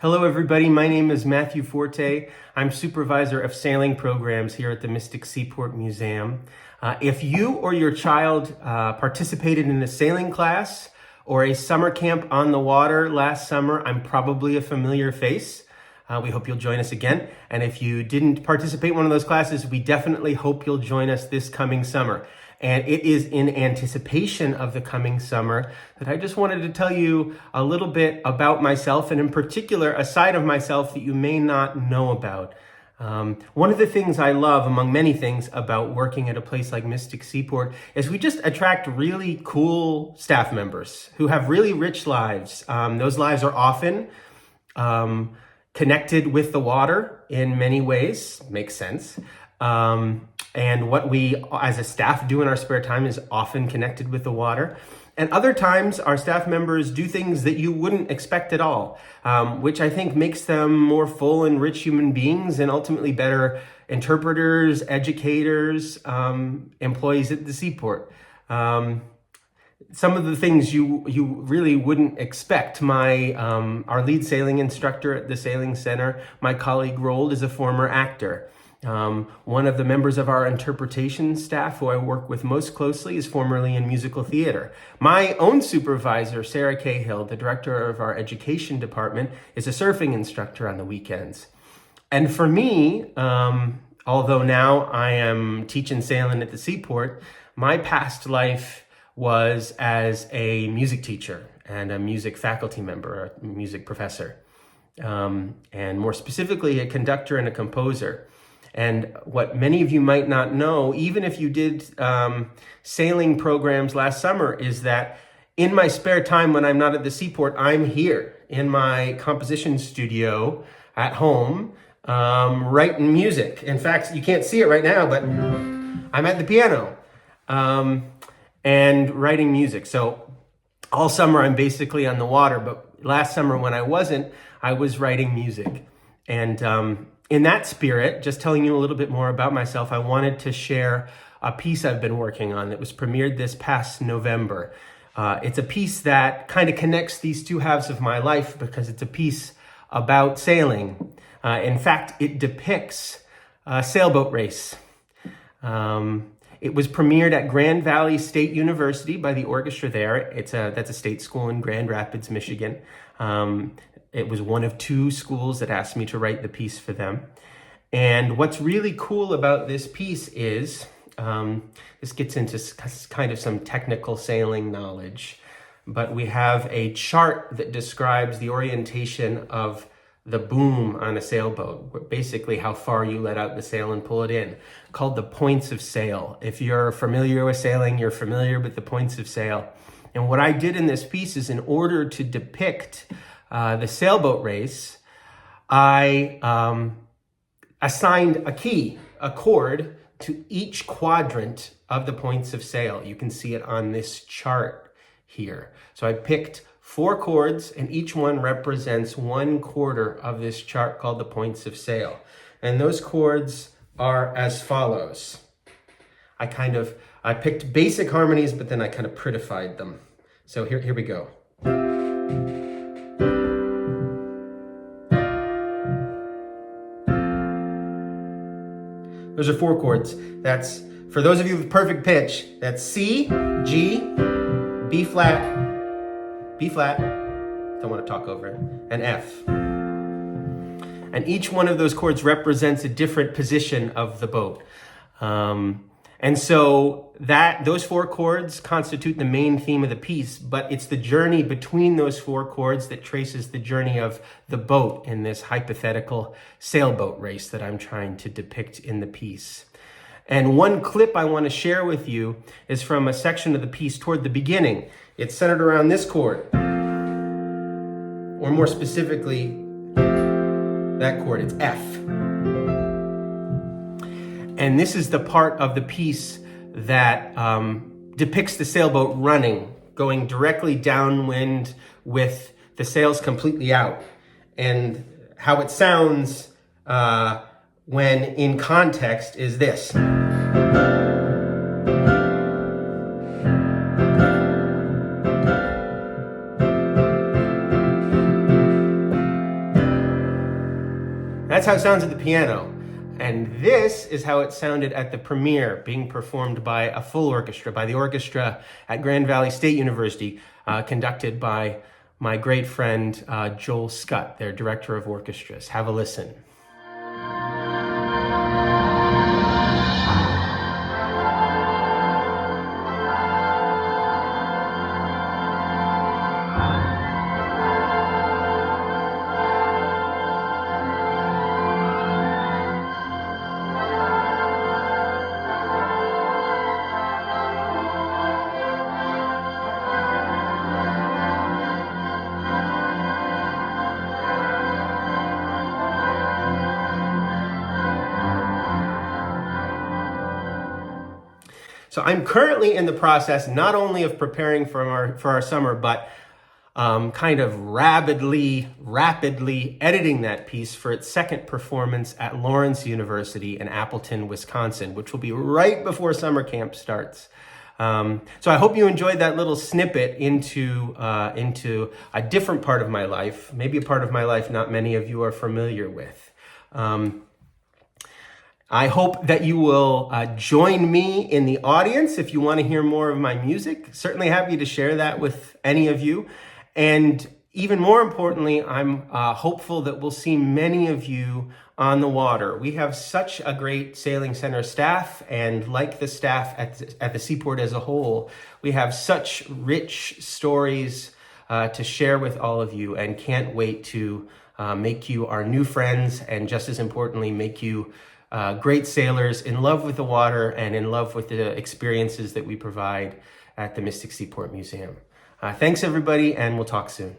Hello everybody, my name is Matthew Forte. I'm Supervisor of Sailing Programs here at the Mystic Seaport Museum. If you or your child participated in a sailing class or a summer camp on the water last summer, I'm probably a familiar face. We hope you'll join us again. And if you didn't participate in one of those classes, we definitely hope you'll join us this coming summer. And it is in anticipation of the coming summer that I just wanted to tell you a little bit about myself, and in particular, a side of myself that you may not know about. One of the things I love, among many things, about working at a place like Mystic Seaport is we just attract really cool staff members who have really rich lives. Those lives are often connected with the water in many ways. Makes sense. And what we as a staff do in our spare time is often connected with the water. And other times our staff members do things that you wouldn't expect at all, which I think makes them more full and rich human beings and ultimately better interpreters, educators, employees at the Seaport. Some of the things you really wouldn't expect. Our lead sailing instructor at the Sailing Center, my colleague Roald, is a former actor. One of the members of our interpretation staff who I work with most closely is formerly in musical theater. My own supervisor, Sarah Cahill, the director of our education department, is a surfing instructor on the weekends. And for me, although now I am teaching sailing at the Seaport, my past life was as a music teacher and a music faculty member, a music professor, and more specifically, a conductor and a composer. And what many of you might not know, even if you did sailing programs last summer, is that in my spare time when I'm not at the Seaport, I'm here in my composition studio at home, writing music. In fact, you can't see it right now, but I'm at the piano and writing music. So all summer I'm basically on the water, but last summer when I wasn't, I was writing music. And in that spirit, just telling you a little bit more about myself, I wanted to share a piece I've been working on that was premiered this past November. It's a piece that kind of connects these two halves of my life because it's a piece about sailing. In fact, it depicts a sailboat race. It was premiered at Grand Valley State University by the orchestra there. That's a state school in Grand Rapids, Michigan. It was one of two schools that asked me to write the piece for them. And what's really cool about this piece is, this gets into kind of some technical sailing knowledge, but we have a chart that describes the orientation of the boom on a sailboat, basically how far you let out the sail and pull it in, called the points of sail. If you're familiar with sailing, you're familiar with the points of sail. And what I did in this piece is, in order to depict the sailboat race, I assigned a chord to each quadrant of the points of sail. You can see it on this chart here. So I picked 4 chords, and each one represents 1/4 of this chart called the points of sail. And those chords are as follows. I picked basic harmonies, but then I kind of prettified them. So here we go. Those are 4 chords. That's, for those of you with perfect pitch, that's C, G, B flat, don't want to talk over it, and F. And each one of those chords represents a different position of the boat. And so those 4 chords constitute the main theme of the piece, but it's the journey between those 4 chords that traces the journey of the boat in this hypothetical sailboat race that I'm trying to depict in the piece. And one clip I want to share with you is from a section of the piece toward the beginning. It's centered around this chord, or more specifically, that chord. It's F. And this is the part of the piece that depicts the sailboat running, going directly downwind with the sails completely out. And how it sounds when in context is this. that's how it sounds at the piano. And this is how it sounded at the premiere, being performed by a full orchestra, by the orchestra at Grand Valley State University, conducted by my great friend Joel Scott, their director of orchestras. Have a listen. So I'm currently in the process not only of preparing for our summer, but kind of rapidly editing that piece for its second performance at Lawrence University in Appleton, Wisconsin, which will be right before summer camp starts. So I hope you enjoyed that little snippet into a different part of my life, maybe a part of my life not many of you are familiar with. I hope that you will join me in the audience if you want to hear more of my music. Certainly happy to share that with any of you. And even more importantly, I'm hopeful that we'll see many of you on the water. We have such a great sailing center staff, and like the staff at the Seaport as a whole, we have such rich stories to share with all of you, and can't wait to make you our new friends, and just as importantly, make you great sailors in love with the water and in love with the experiences that we provide at the Mystic Seaport Museum. Thanks, everybody, and we'll talk soon.